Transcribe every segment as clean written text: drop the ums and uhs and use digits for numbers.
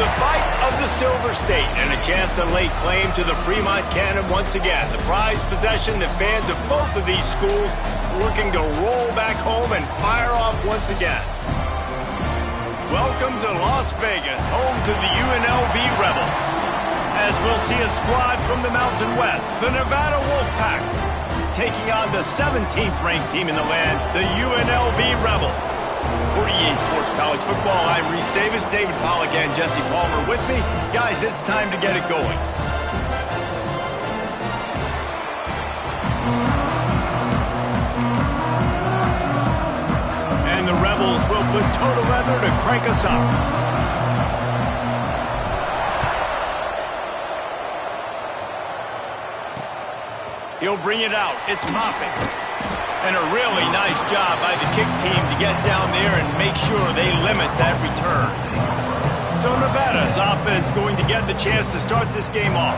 The fight of the Silver State and a chance to lay claim to the Fremont Cannon once again. The prized possession that fans of both of these schools looking to roll back home and fire off once again. Welcome to Las Vegas, home to the UNLV Rebels. As we'll see a squad from the Mountain West, the Nevada Wolfpack, taking on the 17th ranked team in the land, the UNLV Rebels. For EA Sports College Football, I'm Reese Davis, David Pollack, and Jesse Palmer with me. Guys, it's time to get it going. And the Rebels will put total leather to crank us up. He'll bring it out. It's Moffitt. And a really nice job by the kick team to get down there and make sure they limit that return. So Nevada's offense going to get the chance to start this game off.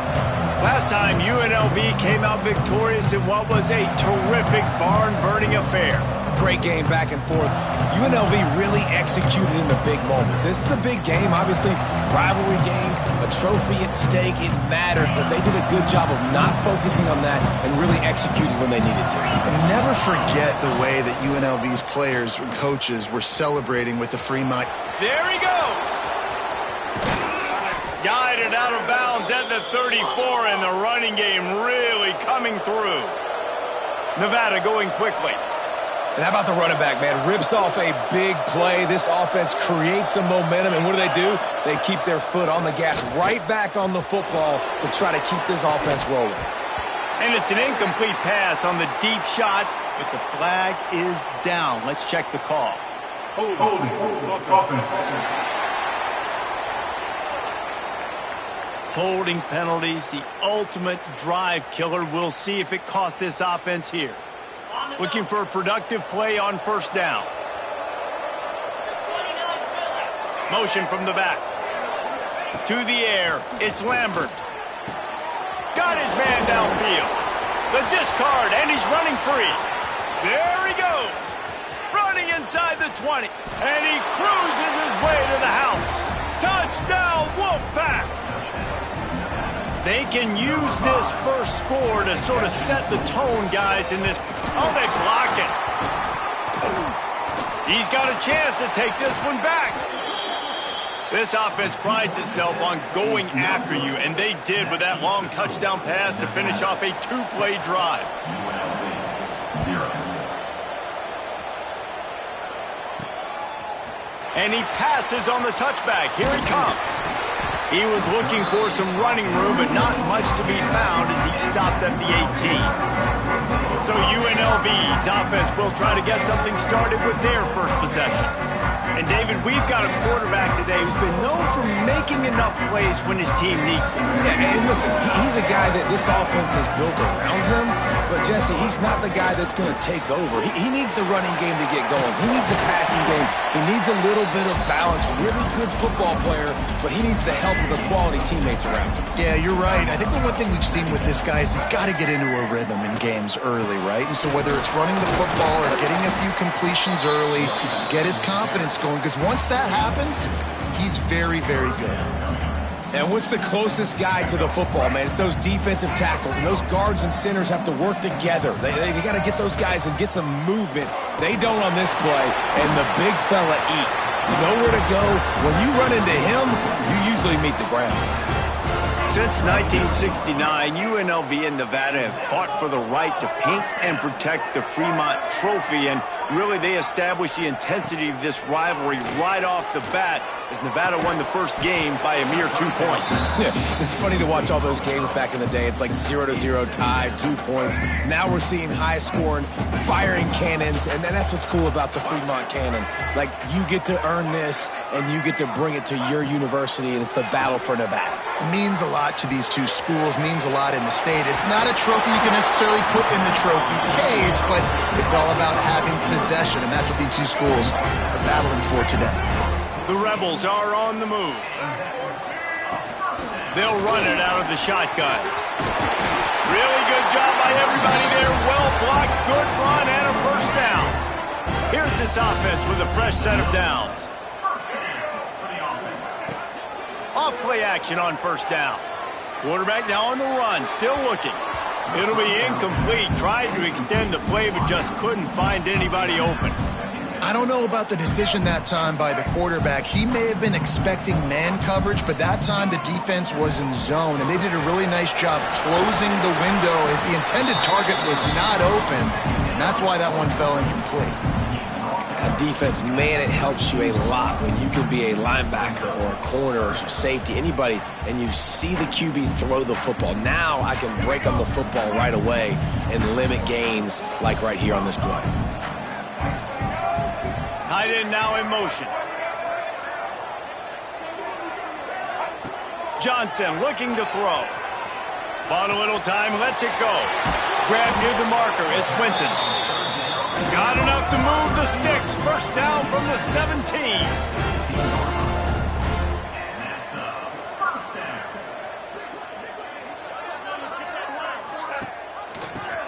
Last time, UNLV came out victorious in what was a terrific barn-burning affair. Great game back and forth. UNLV really executed in the big moments. This is a big game, obviously, rivalry game, a trophy at stake. It mattered, but they did a good job of not focusing on that and really executing when they needed to. And never forget the way that UNLV's players and coaches were celebrating with the Fremont. There he goes! Guided out of bounds at the 34, and the running game really coming through. Nevada going quickly. And how about the running back, man? Rips off a big play. This offense creates some momentum, and what do? They keep their foot on the gas right back on the football to try to keep this offense rolling. And it's an incomplete pass on the deep shot, but the flag is down. Let's check the call. Holding penalties, the ultimate drive killer. We'll see if it costs this offense here. Looking for a productive play on first down. Motion from the back. To the air. It's Lambert. Got his man downfield. The discard, and he's running free. There he goes. Running inside the 20. And he cruises his way to the house. Touchdown, Wolfpack! They can use this first score to sort of set the tone, guys, in this. Oh, they block it. He's got a chance to take this one back. This offense prides itself on going after you, and they did with that long touchdown pass to finish off a two-play drive. And he passes on the touchback. Here he comes. He was looking for some running room, but not much to be found as he stopped at the 18. So UNLV's offense will try to get something started with their first possession. And David, we've got a quarterback today who's been known for making enough plays when his team needs them. Yeah, and listen, he's a guy that this offense is built around him. But, Jesse, he's not the guy that's going to take over. He needs the running game to get going. He needs the passing game. He needs a little bit of balance. Really good football player, but he needs the help of the quality teammates around him. Yeah, you're right. I think the one thing we've seen with this guy is he's got to get into a rhythm in games early, right? And so whether it's running the football or getting a few completions early to get his confidence going, because once that happens, he's very, very good. And what's the closest guy to the football, man? It's those defensive tackles, and those guards and centers have to work together. They got to get those guys and get some movement. They don't on this play, and the big fella eats. Nowhere to go. When you run into him, you usually meet the ground. Since 1969, UNLV and Nevada have fought for the right to paint and protect the Fremont Trophy, and really they established the intensity of this rivalry right off the bat as Nevada won the first game by a mere 2 points. Yeah, it's funny to watch all those games back in the day. It's like 0-0 tied, 2 points. Now we're seeing high-scoring, firing cannons, and that's what's cool about the Fremont Cannon. Like, you get to earn this, and you get to bring it to your university, and it's the battle for Nevada. Means a lot to these two schools, means a lot in the state. It's not a trophy you can necessarily put in the trophy case, but it's all about having possession, and that's what these two schools are battling for today. The Rebels are on the move. They'll run it out of the shotgun. Really good job by everybody there. Well blocked, good run, and a first down. Here's this offense with a fresh set of downs. play action on first down. Quarterback now on the run, still looking. It'll be incomplete. Tried to extend the play, but just couldn't find anybody open. I don't know about the decision that time by the quarterback. He may have been expecting man coverage, but that time the defense was in zone, and they did a really nice job closing the window. The intended target was not open, and that's why that one fell incomplete. A defense, man, it helps you a lot when you can be a linebacker or a corner or safety, anybody, and you see the QB throw the football. Now I can break on the football right away and limit gains like right here on this play. Tight end now in motion. Johnson looking to throw. Bought a little time, lets it go. Grab near the marker, it's Winton. Got enough to move the sticks. First down from the 17.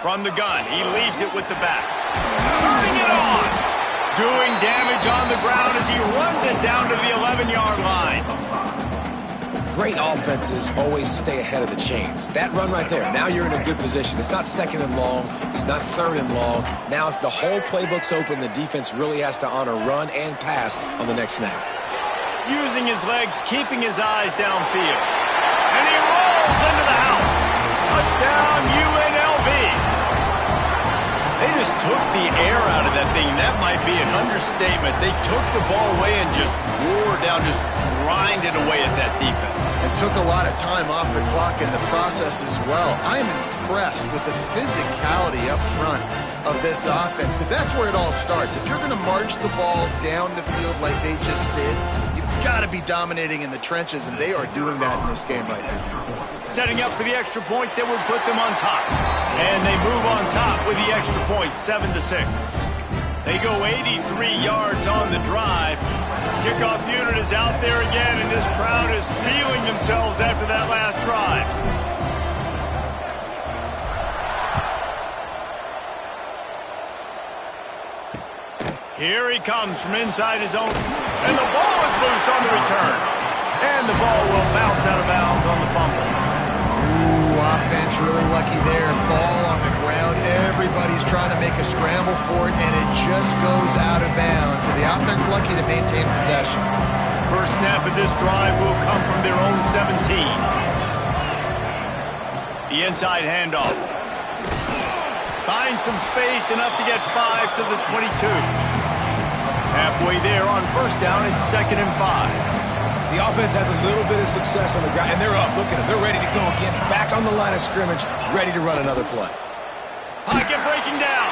From the gun, he leaves it with the back. Turning it on. Doing damage on the ground as he runs it down to the 11-yard line. Great offenses always stay ahead of the chains. That run right there, now you're in a good position. It's not second and long. It's not third and long. Now it's the whole playbook's open. The defense really has to honor run and pass on the next snap. Using his legs, keeping his eyes downfield. And he rolls into the house. Touchdown, UNLV. They just took the air out of that thing. That might be an understatement. They took the ball away and just wore down, just grinded away at that defense. And took a lot of time off the clock in the process as well. I'm impressed with the physicality up front of this offense, because that's where it all starts. If you're going to march the ball down the field like they just did, you've got to be dominating in the trenches, and they are doing that in this game right now. Setting up for the extra point that would put them on top. And they move on top with the extra point, 7-6. They go 83 yards on the drive. Kickoff unit is out there again, and this crowd is feeling themselves after that last drive. Here he comes from inside his own. And the ball is loose on the return. And the ball will bounce out of bounds on the fumble. Offense really lucky there. Ball on the ground. Everybody's trying to make a scramble for it, and it just goes out of bounds. So the offense lucky to maintain possession. First snap of this drive will come from their own 17. The inside handoff. Finds some space, enough to get 5 to the 22. Halfway there on first down, it's 2nd and 5. The offense has a little bit of success on the ground, and they're up. Look at them. They're ready to go again. Back on the line of scrimmage, ready to run another play. Pocket breaking down.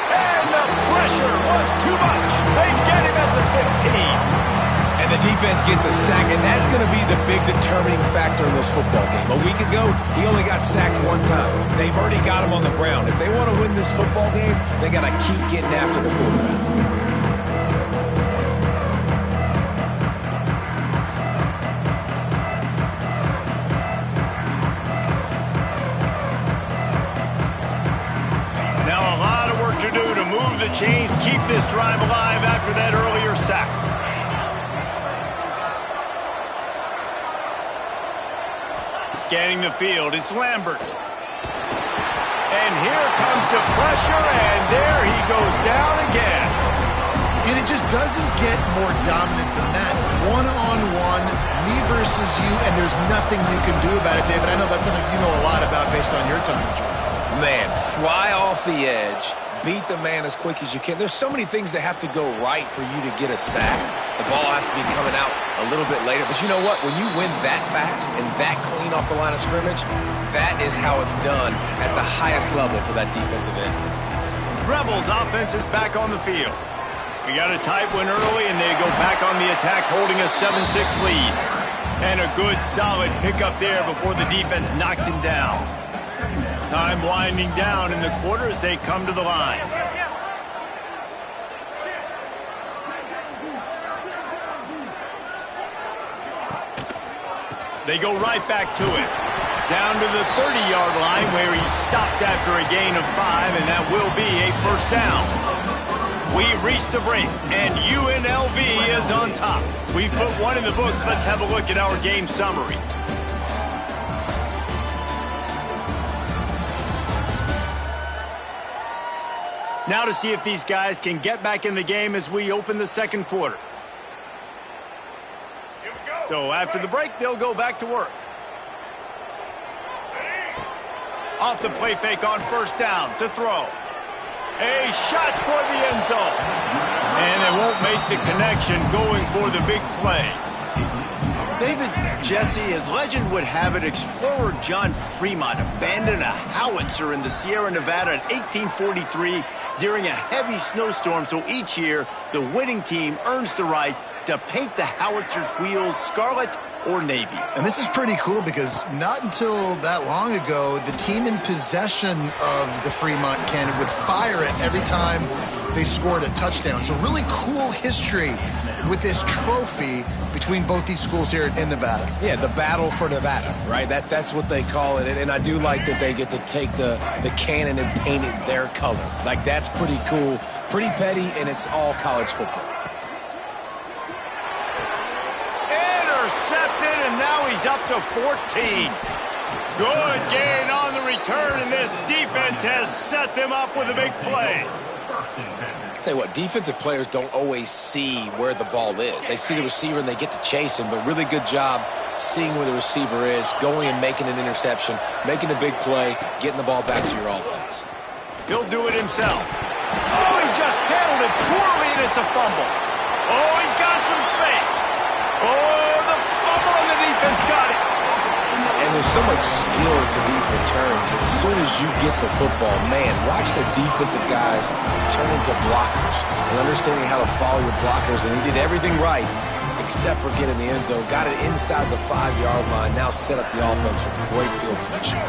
And the pressure was too much. They get him at the 15. And the defense gets a sack, and that's going to be the big determining factor in this football game. A week ago, he only got sacked one time. They've already got him on the ground. If they want to win this football game, they got to keep getting after the quarterback. The chains keep this drive alive after that earlier sack. Scanning the field, it's Lambert. And here comes the pressure, and there he goes down again. And it just doesn't get more dominant than that. One-on-one, me versus you, and there's nothing you can do about it, David. I know that's something you know a lot about based on your time in Jordan. Man, fly off the edge. Beat the man as quick as you can. There's so many things that have to go right for you to get a sack. The ball has to be coming out a little bit later. But you know what? When you win that fast and that clean off the line of scrimmage, that is how it's done at the highest level for that defensive end. Rebels offense is back on the field. We got a tight one early, and they go back on the attack, holding a 7-6 lead. And a good, solid pickup there before the defense knocks him down. Time winding down in the quarter as they come to the line. They go right back to it. Down to the 30-yard line where he stopped after a gain of 5, and that will be a first down. We've reached the break, and UNLV is on top. We've put one in the books. Let's have a look at our game summary. Now to see if these guys can get back in the game as we open the second quarter. So after the break, they'll go back to work. Off the play fake on first down to throw. A shot toward the end zone. And it won't make the connection going for the big play. David, Jesse, as legend would have it, explorer John Fremont abandoned a howitzer in the Sierra Nevada in 1843 during a heavy snowstorm, so each year the winning team earns the right to paint the howitzer's wheels scarlet or navy. And this is pretty cool because not until that long ago, the team in possession of the Fremont cannon would fire it every time they scored a touchdown. So really cool history with this trophy between both these schools here in Nevada. Yeah, the battle for Nevada, right? That's what they call it. And I do like that they get to take the cannon and paint it their color. Like, that's pretty cool, pretty petty, and it's all college football. Intercepted, and now he's up to 14. Good gain on the return, and this defense has set them up with a big play. Tell you what, defensive players don't always see where the ball is. They see the receiver and they get to chase him, but really good job seeing where the receiver is, going and making an interception, making a big play, getting the ball back to your offense. He'll do it himself. Oh, he just handled it poorly, and it's a fumble. Oh, he's got some space. Oh, the fumble, and the defense got it. And there's so much skill to these returns. As soon as you get the football, man, watch the defensive guys turn into blockers and understanding how to follow your blockers. And he did everything right except for getting the end zone. Got it inside the 5-yard line. Now set up the offense for great field position.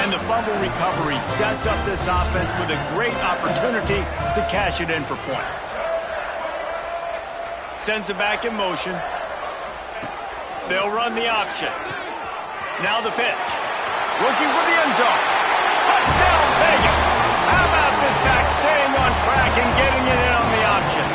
And the fumble recovery sets up this offense with a great opportunity to cash it in for points. Sends it back in motion. They'll run the option. Now the pitch. Looking for the end zone. Touchdown, Vegas. How about this back staying on track and getting it in on the option?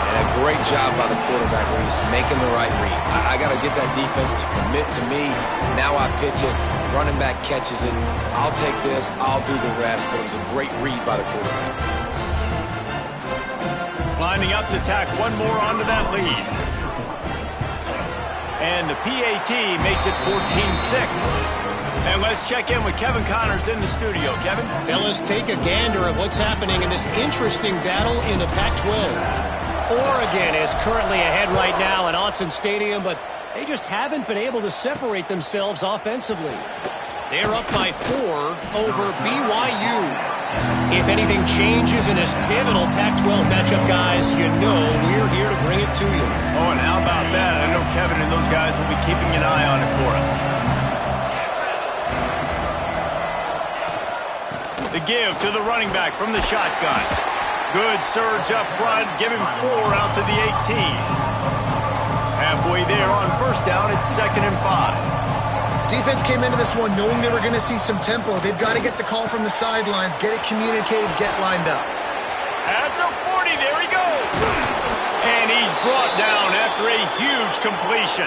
And a great job by the quarterback where he's making the right read. I got to get that defense to commit to me. Now I pitch it. Running back catches it. I'll take this. I'll do the rest. But it was a great read by the quarterback. Lining up to tack one more onto that lead. And the PAT makes it 14-6. And let's check in with Kevin Connors in the studio. Kevin? Fellas, take a gander at what's happening in this interesting battle in the Pac-12. Oregon is currently ahead right now at Autzen Stadium, but they just haven't been able to separate themselves offensively. They're up by 4 over BYU. If anything changes in this pivotal Pac-12 matchup, guys, you know we're here to bring it to you. Oh, and how about that? I know Kevin and those guys will be keeping an eye on it for us. The give to the running back from the shotgun. Good surge up front. Give him 4 out to the 18. Halfway there on first down, it's 2nd and 5. Defense came into this one knowing they were going to see some tempo. They've got to get the call from the sidelines, get it communicated, get lined up. At the 40, there he goes. And he's brought down after a huge completion.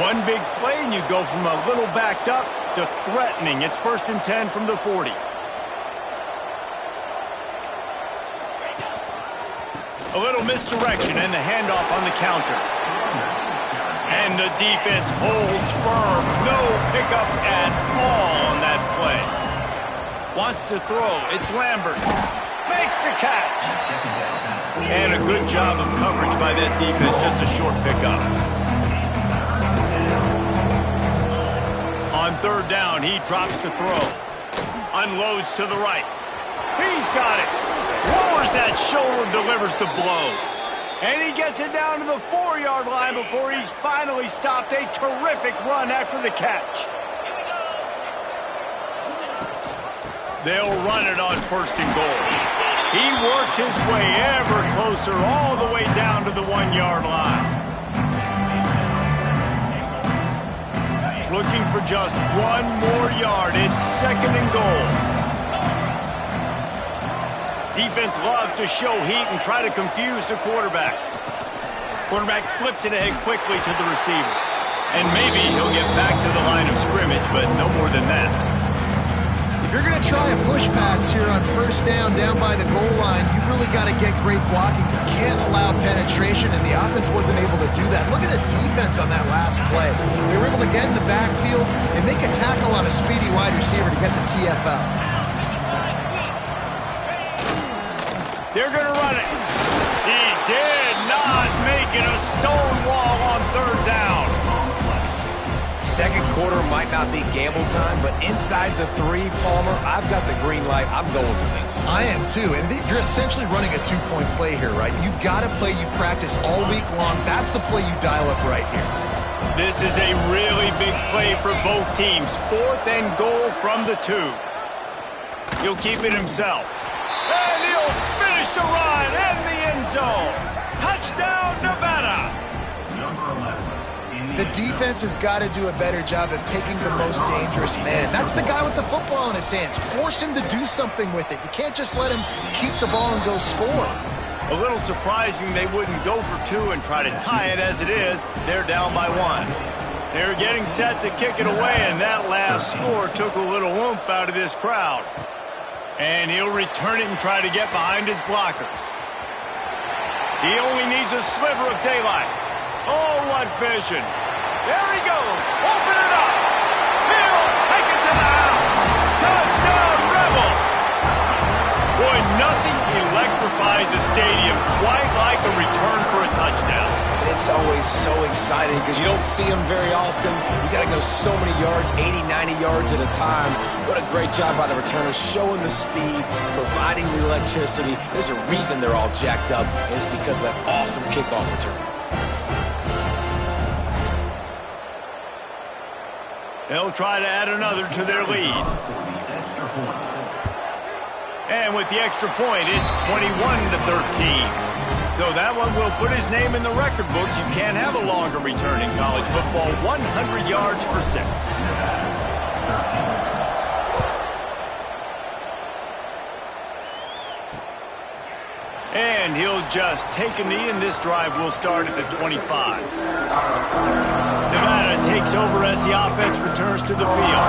One big play, and you go from a little backed up to threatening. It's 1st and 10 from the 40. A little misdirection and the handoff on the counter. And the defense holds firm. No pickup at all on that play. Wants to throw. It's Lambert. Makes the catch. And a good job of coverage by that defense. Just a short pickup. On 3rd down, he drops to throw. Unloads to the right. He's got it. Lowers that shoulder, delivers the blow. And he gets it down to the 4-yard line before he's finally stopped. A terrific run after the catch. They'll run it on 1st and goal. He works his way ever closer all the way down to the 1-yard line. Looking for just 1 more yard. It's 2nd and goal. Defense loves to show heat and try to confuse the quarterback. Quarterback flips it ahead quickly to the receiver. And maybe he'll get back to the line of scrimmage, but no more than that. If you're going to try a push pass here on first down by the goal line, you've really got to get great blocking. You can't allow penetration, and the offense wasn't able to do that. Look at the defense on that last play. They were able to get in the backfield and make a tackle on a speedy wide receiver to get the TFL. They're going to run it. He did not make it a stone wall on third down. Second quarter might not be gamble time, but inside the 3, Palmer, I've got the green light. I'm going for this. I am too, and you're essentially running a 2-point play here, right? You've got a play you practice all week long. That's the play you dial up right here. This is a really big play for both teams. 4th and goal from the 2. He'll keep it himself. And he'll finish the run in the end zone. Touchdown, Nevada. The defense has got to do a better job of taking the most dangerous man. That's the guy with the football in his hands. Force him to do something with it. You can't just let him keep the ball and go score. A little surprising they wouldn't go for 2 and try to tie it. As it is, they're down by 1. They're getting set to kick it away, and that last score took a little oomph out of this crowd. And he'll return it and try to get behind his blockers. He only needs a sliver of daylight. Oh, what vision. There he goes. Open it up. He'll take it to the house. Touchdown, Rebels. Boy, nothing electrifies a stadium quite like a return for a touchdown. It's always so exciting because you don't see them very often. You got to go so many yards, 80, 90 yards at a time. What a great job by the returners, showing the speed, providing the electricity. There's a reason they're all jacked up, and it's because of that awesome kickoff return. They'll try to add another to their lead. And with the extra point, it's 21-13. So that one will put his name in the record books. You can't have a longer return in college football. 100 yards for 6. And he'll just take a knee, and this drive will start at the 25. Nevada takes over as the offense returns to the field.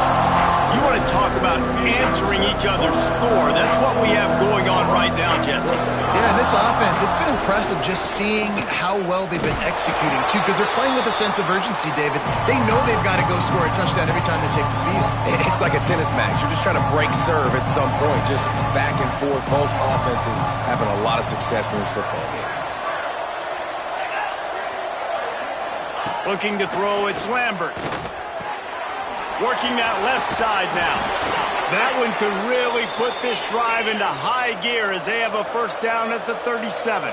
You want to talk about answering each other's score. That's what we have going on right now, Jesse. Yeah, and this offense, it's been impressive just seeing how well they've been executing, too, because they're playing with a sense of urgency, David. They know they've got to go score a touchdown every time they take the field. It's like a tennis match. You're just trying to break serve at some point, just back and forth. Both offenses having a lot of success in this football game. Looking to throw, it's Lambert. Working that left side now. That one could really put this drive into high gear as they have a first down at the 37.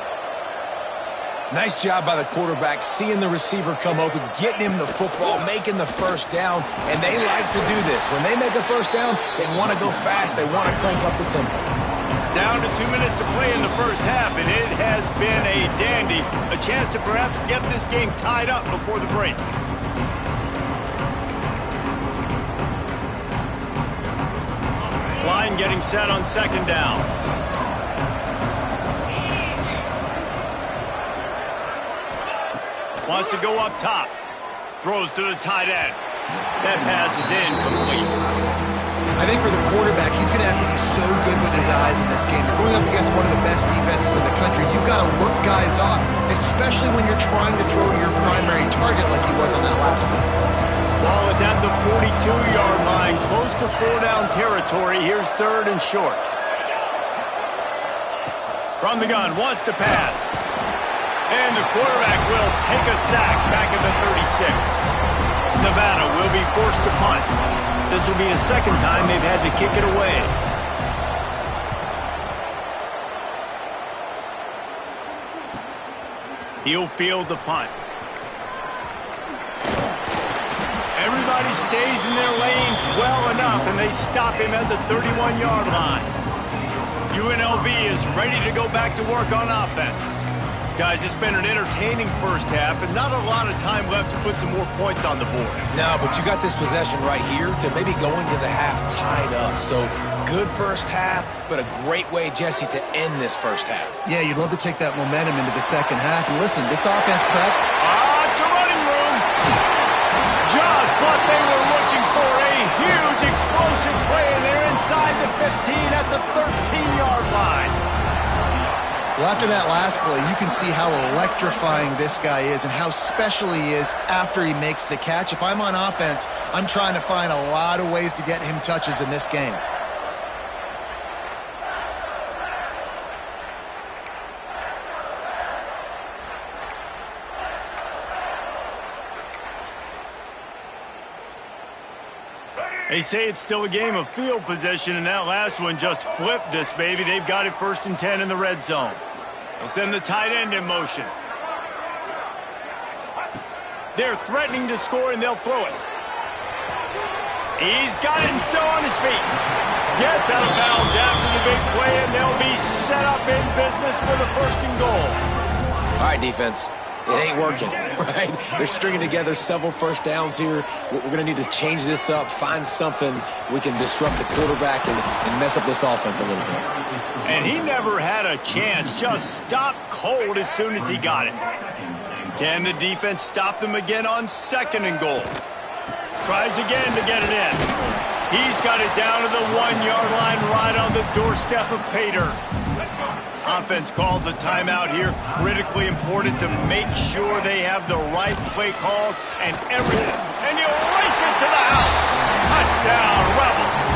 Nice job by the quarterback, seeing the receiver come open, getting him the football, making the first down, and they like to do this. When they make a first down, they want to go fast, they want to crank up the tempo. Down to 2 minutes to play in the first half, and it has been a dandy. A chance to perhaps get this game tied up before the break. Line getting set on second down. Wants to go up top. Throws to the tight end. That pass is incomplete. I think for the quarterback, he's going to have to be so good with his eyes in this game. You're going up against one of the best defenses in the country. You've got to look guys off, especially when you're trying to throw your primary target like he was on that last one. Ball is at the 42-yard line, close to 4-down territory. Here's third and short. From the gun, wants to pass. And the quarterback will take a sack back at the 36. Nevada will be forced to punt. This will be the second time they've had to kick it away. He'll field the punt. Everybody stays in their lanes well enough, and they stop him at the 31-yard line. UNLV is ready to go back to work on offense. Guys, it's been an entertaining first half and not a lot of time left to put some more points on the board. No, but you got this possession right here to maybe go into the half tied up. So good first half, but a great way, Jesse, to end this first half. Yeah, you'd love to take that momentum into the second half. And listen, this offense prep. It's a running room. Just what they were looking for. A huge explosive play, and they're inside the 15 at the 13-yard line. Well, after that last play, you can see how electrifying this guy is and how special he is after he makes the catch. If I'm on offense, I'm trying to find a lot of ways to get him touches in this game. They say it's still a game of field position, and that last one just flipped this baby. They've got it 1st and 10 in the red zone. They'll send the tight end in motion. They're threatening to score, and they'll throw it. He's got it and still on his feet. Gets out of bounds after the big play, and they'll be set up in business for the 1st and goal. All right, defense. It ain't working, right? They're stringing together several first downs here. We're going to need to change this up, find something we can disrupt the quarterback and mess up this offense a little bit. And he never had a chance, just stopped cold as soon as he got it. Can the defense stop them again on 2nd and goal? Tries again to get it in. He's got it down to the 1-yard line right on the doorstep of Pater. Offense calls a timeout here. Critically important to make sure they have the right play called and everything. And you race it to the house. Touchdown, Rebels.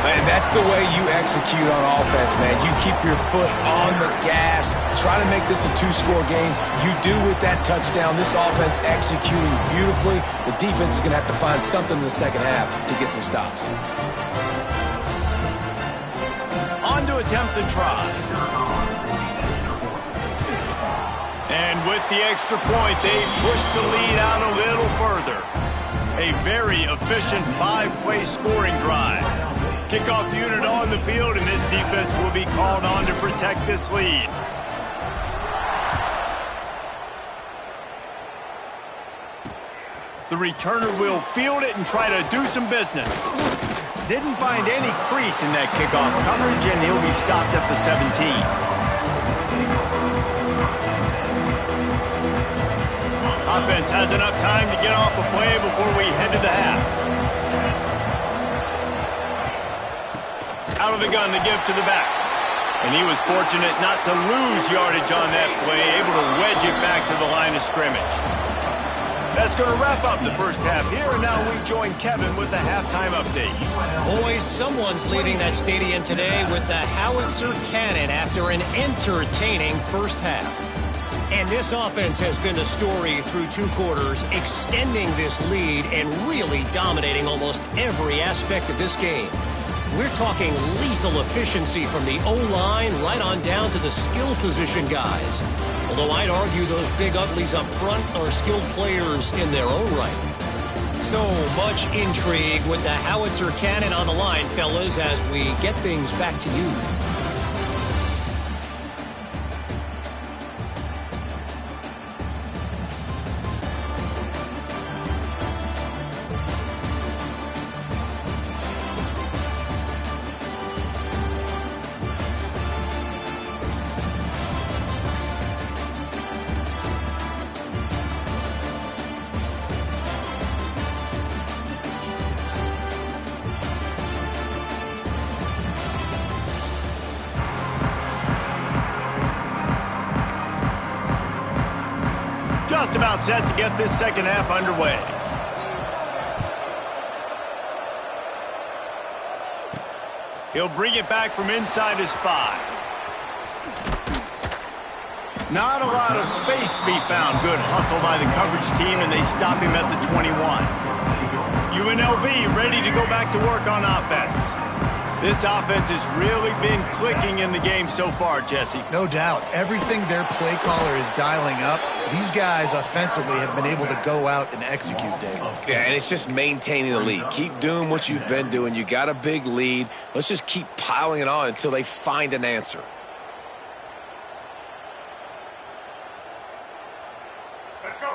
Man, that's the way you execute on offense, man. You keep your foot on the gas. Try to make this a 2-score game. You do with that touchdown. This offense executing beautifully. The defense is going to have to find something in the second half to get some stops. On to attempt the try. And with the extra point, they push the lead out a little further. A very efficient 5-play scoring drive. Kickoff unit on the field, and this defense will be called on to protect this lead. The returner will field it and try to do some business. Didn't find any crease in that kickoff coverage, and he'll be stopped at the 17. Offense has enough time to get off a play before we head to the half. Out of the gun to give to the back. And he was fortunate not to lose yardage on that play, able to wedge it back to the line of scrimmage. That's going to wrap up the first half here, and now we join Kevin with the halftime update. Boys, someone's leaving that stadium today with the howitzer cannon after an entertaining first half. And this offense has been the story through 2 quarters, extending this lead and really dominating almost every aspect of this game. We're talking lethal efficiency from the O-line right on down to the skill position guys. Although I'd argue those big uglies up front are skilled players in their own right. So much intrigue with the howitzer cannon on the line, fellas, as we get things back to you. Just about set to get this second half underway. He'll bring it back from inside his 5. Not a lot of space to be found. Good hustle by the coverage team, and they stop him at the 21. UNLV ready to go back to work on offense. This offense has really been clicking in the game so far, Jesse. No doubt. Everything their play caller is dialing up, these guys offensively have been able to go out and execute, David. Yeah, and it's just maintaining the lead. Keep doing what you've been doing. You got a big lead. Let's just keep piling it on until they find an answer.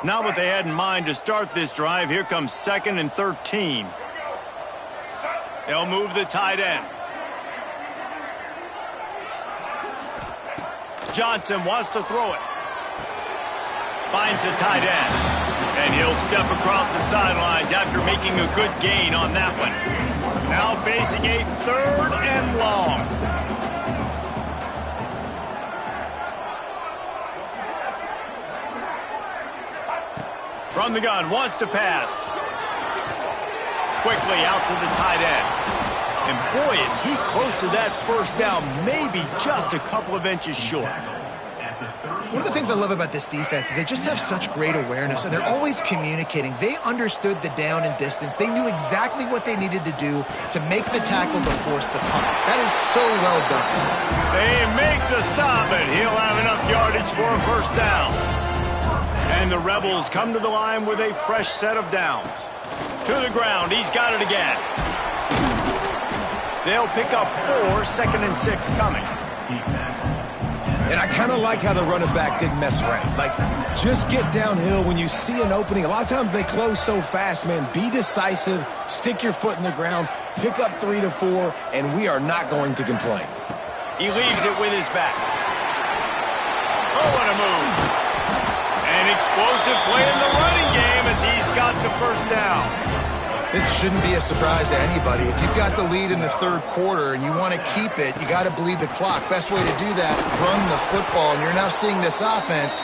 Not what they had in mind to start this drive. Here comes 2nd and 13. They'll move the tight end. Johnson wants to throw it. Finds the tight end. And he'll step across the sidelines after making a good gain on that one. Now facing a 3rd and long. From the gun, wants to pass. Quickly out to the tight end. And boy, is he close to that first down, maybe just a couple of inches short. One of the things I love about this defense is they just have such great awareness, and they're always communicating. They understood the down and distance. They knew exactly what they needed to do to make the tackle to force the punt. That is so well done. They make the stop, and he'll have enough yardage for a first down. And the Rebels come to the line with a fresh set of downs. To the ground, he's got it again. They'll pick up 4, 2nd and 6 coming. And I kind of like how the running back didn't mess around. Like, just get downhill when you see an opening. A lot of times they close so fast, man. Be decisive, stick your foot in the ground, pick up 3 to 4, and we are not going to complain. He leaves it with his back. Oh, what a move. An explosive play in the running game as he's got the first down. This shouldn't be a surprise to anybody. If you've got the lead in the 3rd quarter and you want to keep it, you got to bleed the clock. Best way to do that, run the football. And you're now seeing this offense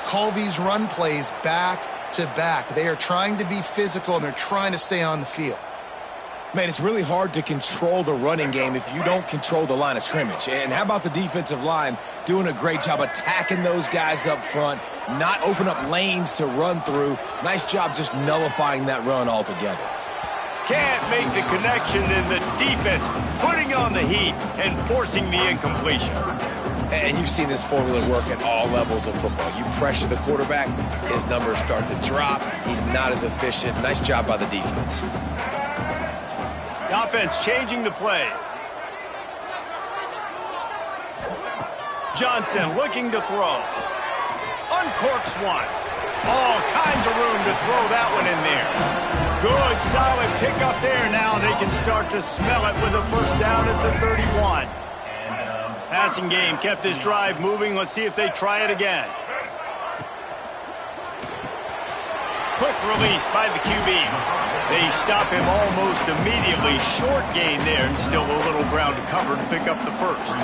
call these run plays back to back. They are trying to be physical, and they're trying to stay on the field. Man, it's really hard to control the running game if you don't control the line of scrimmage. And how about the defensive line doing a great job attacking those guys up front, not open up lanes to run through. Nice job just nullifying that run altogether. Can't make the connection in the defense, putting on the heat and forcing the incompletion. And you've seen this formula work at all levels of football. You pressure the quarterback, his numbers start to drop. He's not as efficient. Nice job by the defense. The offense changing the play. Johnson looking to throw. Uncorks one. All kinds of room to throw that one in there. Good, solid pickup there. Now they can start to smell it with a first down at the 31. Passing game kept this drive moving. Let's see if they try it again. Quick release by the QB. They stop him almost immediately. Short gain there, and still a little ground to cover to pick up the first.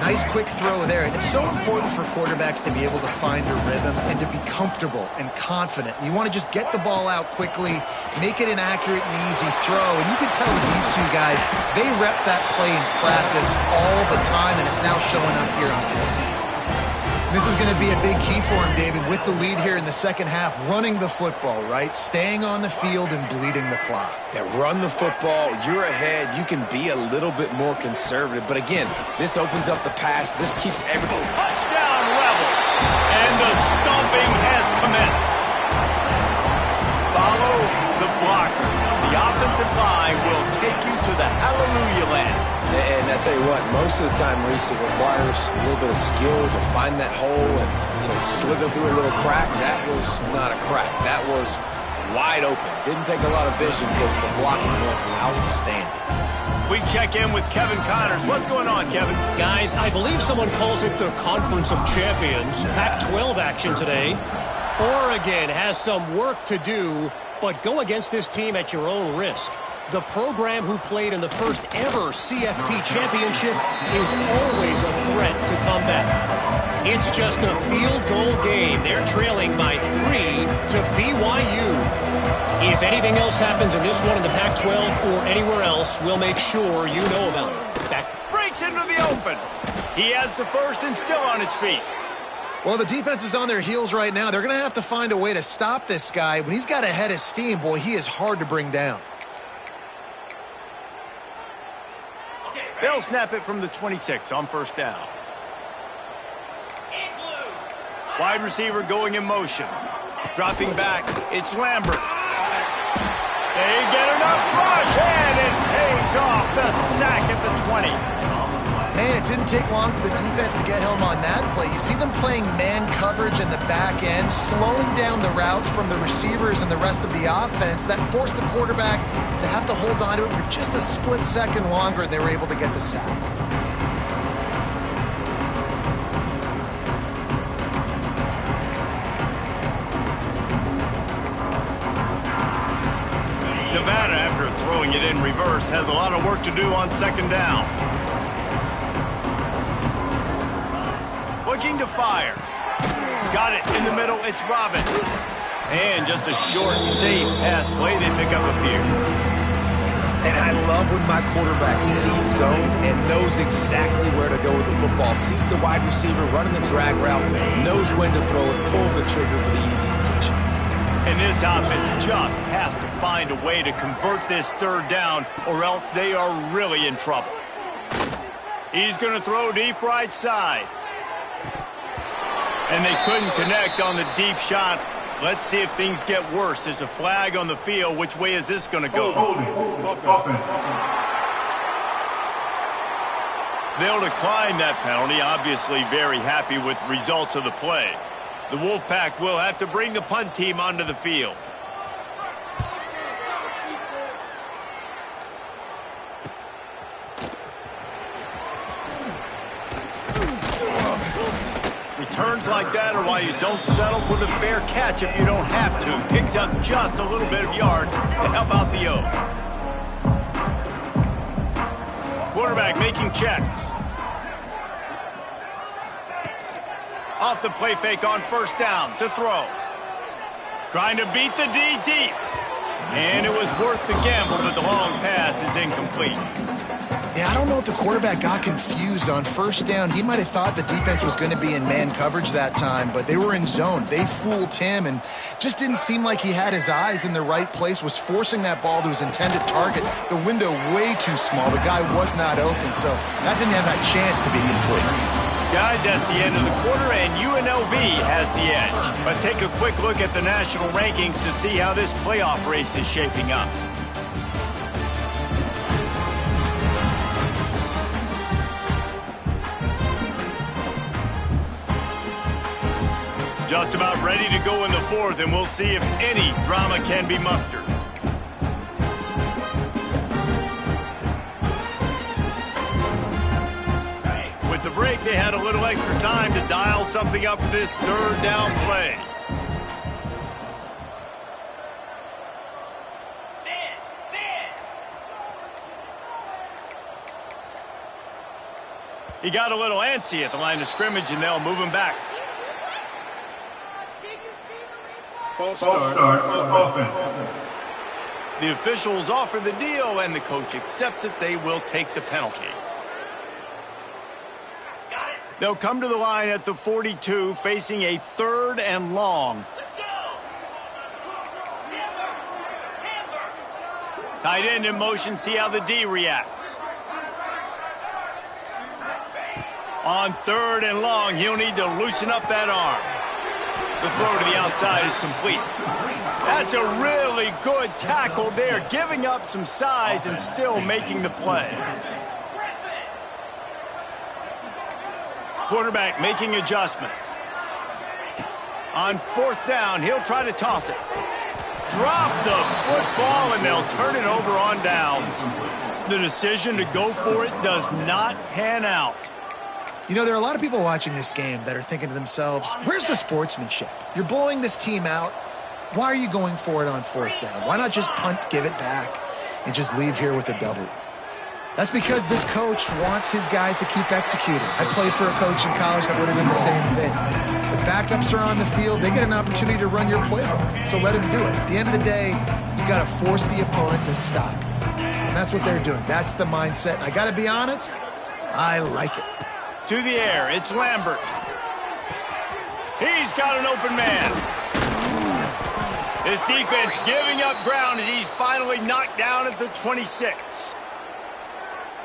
Nice quick throw there. And it's so important for quarterbacks to be able to find a rhythm and to be comfortable and confident. You want to just get the ball out quickly, make it an accurate and easy throw. And you can tell that these two guys, they rep that play in practice all the time, and it's now showing up here on the field. This is going to be a big key for him, David, with the lead here in the second half, running the football, right? Staying on the field and bleeding the clock. Yeah, run the football. You're ahead. You can be a little bit more conservative. But again, this opens up the pass. This keeps everything. Touchdown, Rebels. And the stomping has commenced. Follow the blockers. The offensive line will take you to the hallelujah land. And I tell you what, most of the time, Reese, it requires a little bit of skill to find that hole and slither through a little crack. That was not a crack. That was wide open. Didn't take a lot of vision because the blocking was outstanding. We check in with Kevin Connors. What's going on, Kevin? Guys, I believe someone calls it the Conference of Champions. Pac-12 action today. Oregon has some work to do, but go against this team at your own risk. The program who played in the first ever CFP championship is always a threat to come back. It's just a field goal game. They're trailing by 3 to BYU. If anything else happens in this one in the Pac-12 or anywhere else, we'll make sure you know about it. Back. Breaks into the open. He has the first and still on his feet. Well, the defense is on their heels right now. They're going to have to find a way to stop this guy. When he's got a head of steam, boy, he is hard to bring down. They'll snap it from the 26 on first down. Wide receiver going in motion. Dropping back, it's Lambert. They get enough rush, and it pays off the sack at the 20. Man, it didn't take long for the defense to get home on that play. You see them playing man coverage in the back end, slowing down the routes from the receivers and the rest of the offense. That forced the quarterback to have to hold on to it for just a split second longer, and they were able to get the sack. Nevada, after throwing it in reverse, has a lot of work to do on second down. Looking to fire. Got it in the middle. It's Robin. And just a short, safe pass play. They pick up a few. And I love when my quarterback sees zone and knows exactly where to go with the football. Sees the wide receiver running the drag route, knows when to throw it, pulls the trigger for the easy completion. And this offense just has to find a way to convert this third down, or else they are really in trouble. He's going to throw deep right side. And they couldn't connect on the deep shot. Let's see if things get worse. There's a flag on the field. Which way is this going to go? They'll decline that penalty. Obviously very happy with the results of the play. The Wolfpack will have to bring the punt team onto the field. Returns like that are why you don't settle for the fair catch if you don't have to. Picks up just a little bit of yards to help out the O. Quarterback making checks. Off the play fake on first down to throw. Trying to beat the D deep. And it was worth the gamble, but the long pass is incomplete. Yeah, I don't know if the quarterback got confused on first down. He might have thought the defense was going to be in man coverage that time, but they were in zone. They fooled him and just didn't seem like he had his eyes in the right place, was forcing that ball to his intended target. The window way too small. The guy was not open, so that didn't have that chance to be complete. Guys, that's the end of the quarter, and UNLV has the edge. Let's take a quick look at the national rankings to see how this playoff race is shaping up. Just about ready to go in the fourth, and we'll see if any drama can be mustered. With the break, they had a little extra time to dial something up for this third down play. He got a little antsy at the line of scrimmage, and they'll move him back. False start, offense. The officials offer the deal, and the coach accepts it. They will take the penalty. They'll come to the line at the 42, facing a third and long. Tight end in motion, see how the D reacts. On third and long, he'll need to loosen up that arm. The throw to the outside is complete. That's a really good tackle there, giving up some size and still making the play. Quarterback making adjustments. On fourth down, he'll try to toss it. Drop the football, and they'll turn it over on downs. The decision to go for it does not pan out. You know, there are a lot of people watching this game that are thinking to themselves, where's the sportsmanship? You're blowing this team out. Why are you going for it on fourth down? Why not just punt, give it back, and just leave here with a W? That's because this coach wants his guys to keep executing. I played for a coach in college that would have done the same thing. If backups are on the field, they get an opportunity to run your playbook, so let him do it. At the end of the day, you got to force the opponent to stop. And that's what they're doing. That's the mindset. And I got to be honest, I like it. To the air, it's Lambert. He's got an open man. His defense giving up ground as he's finally knocked down at the 26.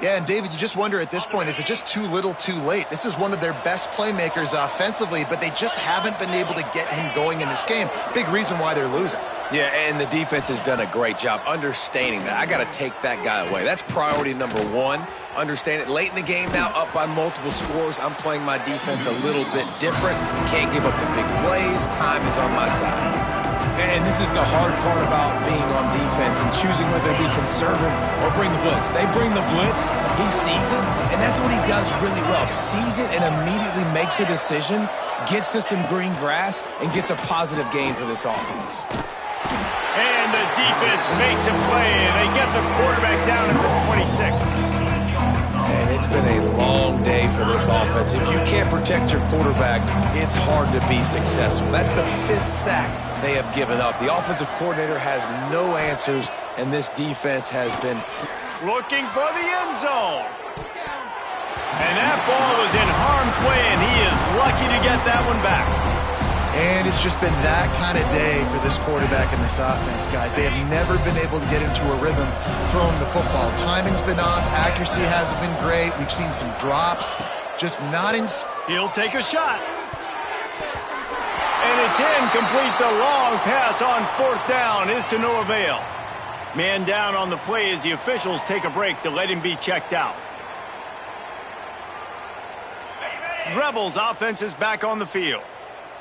Yeah, and David, you just wonder at this point, is it just too little too late? This is one of their best playmakers offensively, but they just haven't been able to get him going in this game. Big reason why they're losing. Yeah, and the defense has done a great job understanding that. I got to take that guy away. That's priority number one. Understand it. Late in the game now, up by multiple scores. I'm playing my defense a little bit different. Can't give up the big plays. Time is on my side. And this is the hard part about being on defense and choosing whether to be conservative or bring the blitz. They bring the blitz, he sees it, and that's what he does really well. Sees it and immediately makes a decision, gets to some green grass, and gets a positive gain for this offense. And the defense makes a play, and they get the quarterback down at the 26. And it's been a long day for this offense. If you can't protect your quarterback, it's hard to be successful. That's the 5th sack they have given up. The offensive coordinator has no answers, and this defense has been looking for the end zone. And that ball was in harm's way, and he is lucky to get that one back. And it's just been that kind of day for this quarterback and this offense, guys. They have never been able to get into a rhythm throwing the football. Timing's been off. Accuracy hasn't been great. We've seen some drops. Just not in... He'll take a shot. And it's incomplete. The long pass on 4th down is to no avail. Man down on the play as the officials take a break to let him be checked out. Rebels offense is back on the field.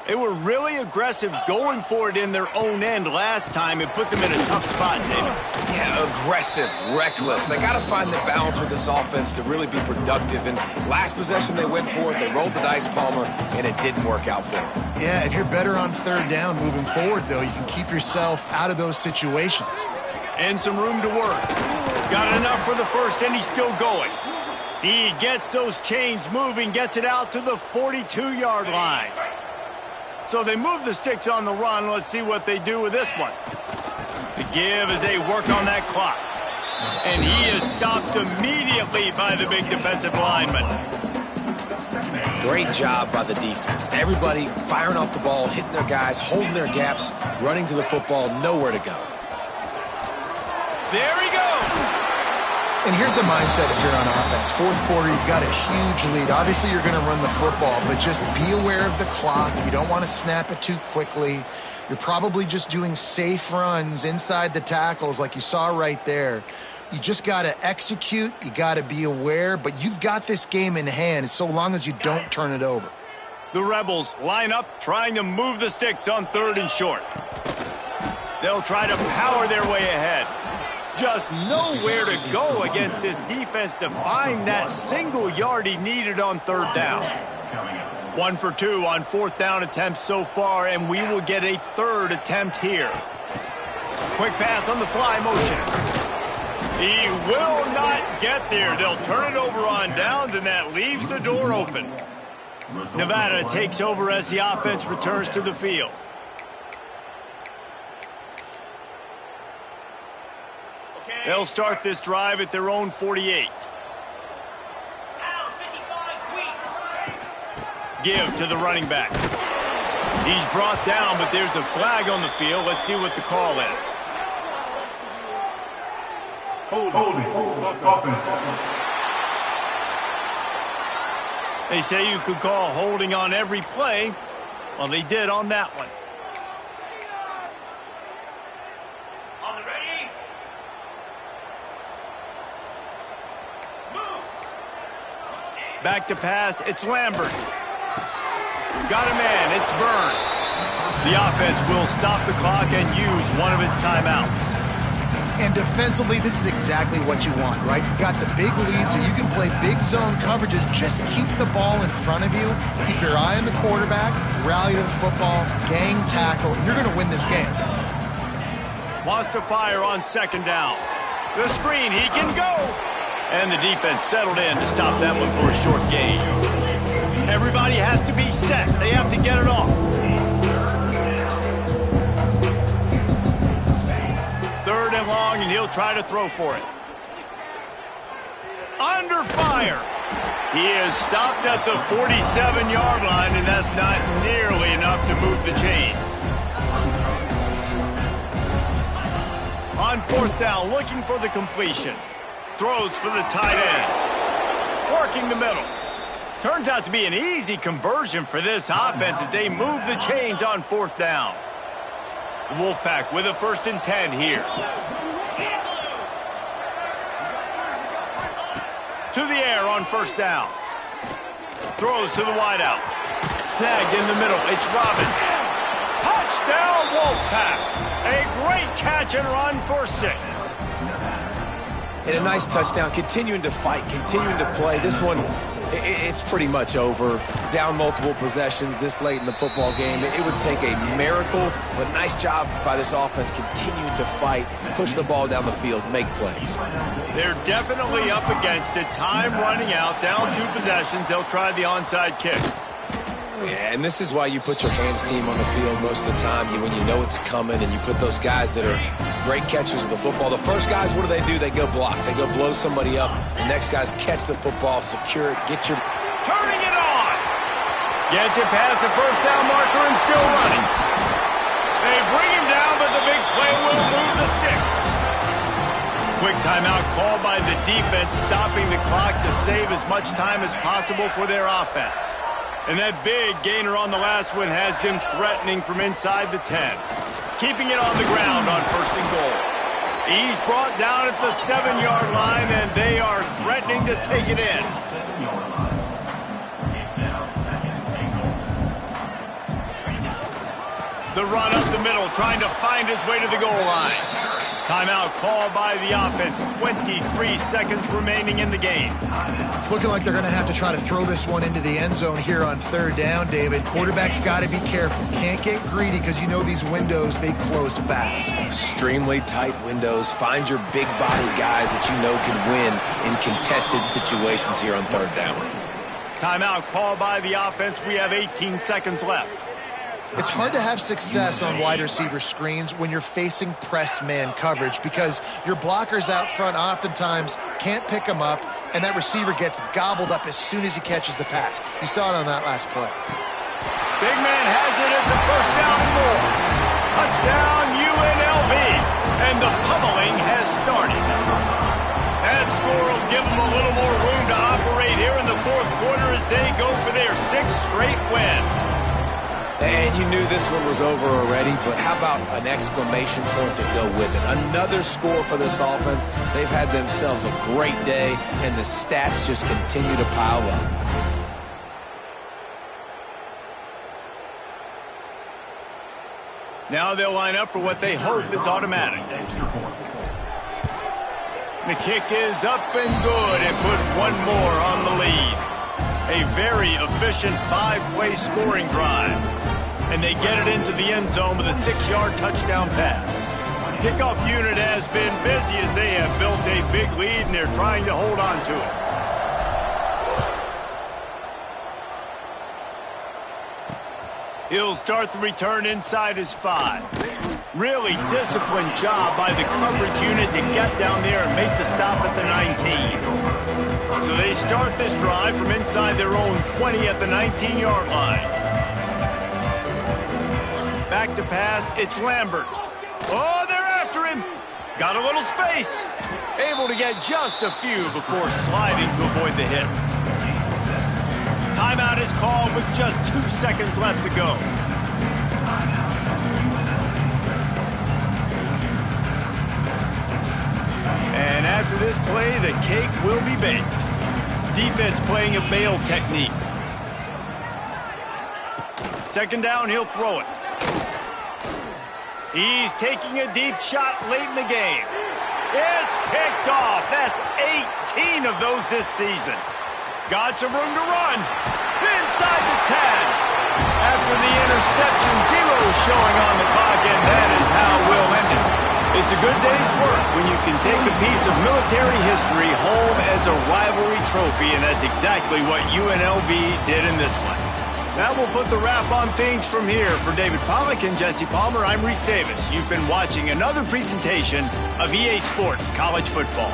They were really aggressive going for it in their own end last time. It put them in a tough spot, David. Yeah, aggressive, reckless. They got to find the balance for this offense to really be productive. And last possession, they went for it. They rolled the dice, Palmer, and it didn't work out for them. Yeah, if you're better on 3rd down moving forward, though, you can keep yourself out of those situations. And some room to work. Got enough for the first, and he's still going. He gets those chains moving, gets it out to the 42-yard line. So they move the sticks on the run. Let's see what they do with this one. The give as they work on that clock. And he is stopped immediately by the big defensive lineman. Great job by the defense. Everybody firing off the ball, hitting their guys, holding their gaps, running to the football, nowhere to go. There he goes. And here's the mindset if you're on offense. 4th quarter, you've got a huge lead. Obviously, you're going to run the football, but just be aware of the clock. You don't want to snap it too quickly. You're probably just doing safe runs inside the tackles like you saw right there. You just got to execute. You got to be aware, but you've got this game in hand so long as you don't turn it over. The Rebels line up, trying to move the sticks on 3rd and short. They'll try to power their way ahead. Just nowhere to go against this defense to find that single yard he needed on 3rd down. 1 for 2 on 4th down attempts so far, and we will get a 3rd attempt here. Quick pass on the fly motion. He will not get there. They'll turn it over on downs, and that leaves the door open. Nevada takes over as the offense returns to the field. They'll start this drive at their own 48. Give to the running back. He's brought down, but there's a flag on the field. Let's see what the call is. Holding. Offense. They say you could call holding on every play. Well, they did on that one. Back to pass, it's Lambert. Got a man, it's Byrne. The offense will stop the clock and use one of its timeouts. And defensively, this is exactly what you want, right? You got the big lead, so you can play big zone coverages. Just keep the ball in front of you. Keep your eye on the quarterback. Rally to the football. Gang tackle. You're going to win this game. Wants to fire on 2nd down. The screen, he can go. And the defense settled in to stop that one for a short gain. Everybody has to be set. They have to get it off. 3rd and long, and he'll try to throw for it. Under fire. He is stopped at the 47-yard line, and that's not nearly enough to move the chains. On 4th down, looking for the completion. Throws for the tight end. Working the middle. Turns out to be an easy conversion for this offense as they move the chains on 4th down. The Wolfpack with a 1st and 10 here. To the air on 1st down. Throws to the wideout. Snagged in the middle. It's Robbins. Touchdown, Wolfpack. A great catch and run for 6. And a nice touchdown, continuing to fight, continuing to play. This one, it's pretty much over. Down multiple possessions this late in the football game. It would take a miracle, but nice job by this offense continuing to fight, push the ball down the field, make plays. They're definitely up against it. Time running out, down 2 possessions. They'll try the onside kick. Yeah, and this is why you put your hands team on the field most of the time when you know it's coming, and you put those guys that are great catchers of the football. The first guys, what do? They go block. They go blow somebody up. The next guys catch the football, secure it, get your... Turning it on! Gets it past the 1st down marker and still running. They bring him down, but the big play will move the sticks. Quick timeout called by the defense, stopping the clock to save as much time as possible for their offense. And that big gainer on the last one has them threatening from inside the 10. Keeping it on the ground on 1st and goal. He's brought down at the 7-yard line, and they are threatening to take it in. The run up the middle, trying to find his way to the goal line. Timeout called by the offense. 23 seconds remaining in the game. It's looking like they're going to have to try to throw this one into the end zone here on 3rd down, David. Quarterback's got to be careful. Can't get greedy because you know these windows, they close fast. Extremely tight windows. Find your big body guys that you know can win in contested situations here on 3rd down. Timeout called by the offense. We have 18 seconds left. It's hard to have success on wide receiver screens when you're facing press man coverage because your blockers out front oftentimes can't pick them up, and that receiver gets gobbled up as soon as he catches the pass. You saw it on that last play. Big man has it. It's a 1st down and more. Touchdown, UNLV. And the pummeling has started. That score will give them a little more room to operate here in the 4th quarter as they go for their 6th straight win. And you knew this one was over already, but how about an exclamation point to go with it? Another score for this offense. They've had themselves a great day, and the stats just continue to pile up. Now they'll line up for what they hope is automatic. The kick is up and good, and put one more on the lead. A very efficient 5-play scoring drive. And they get it into the end zone with a 6-yard touchdown pass. Kickoff unit has been busy as they have built a big lead, and they're trying to hold on to it. He'll start the return inside his 5. Really disciplined job by the coverage unit to get down there and make the stop at the 19. So they start this drive from inside their own 20 at the 19-yard line. Back to pass, it's Lambert. Oh, they're after him. Got a little space. Able to get just a few before sliding to avoid the hits. Timeout is called with just 2 seconds left to go. And after this play, the cake will be baked. Defense playing a bail technique. 2nd down, he'll throw it. He's taking a deep shot late in the game. It's picked off. That's 18 of those this season. Got some room to run. Inside the 10. After the interception, 0 showing on the clock, and that is how we'll end it. It's a good day's work when you can take a piece of military history home as a rivalry trophy, and that's exactly what UNLV did in this one. That will put the wrap on things from here. For David Pollack and Jesse Palmer, I'm Reese Davis. You've been watching another presentation of EA Sports College Football.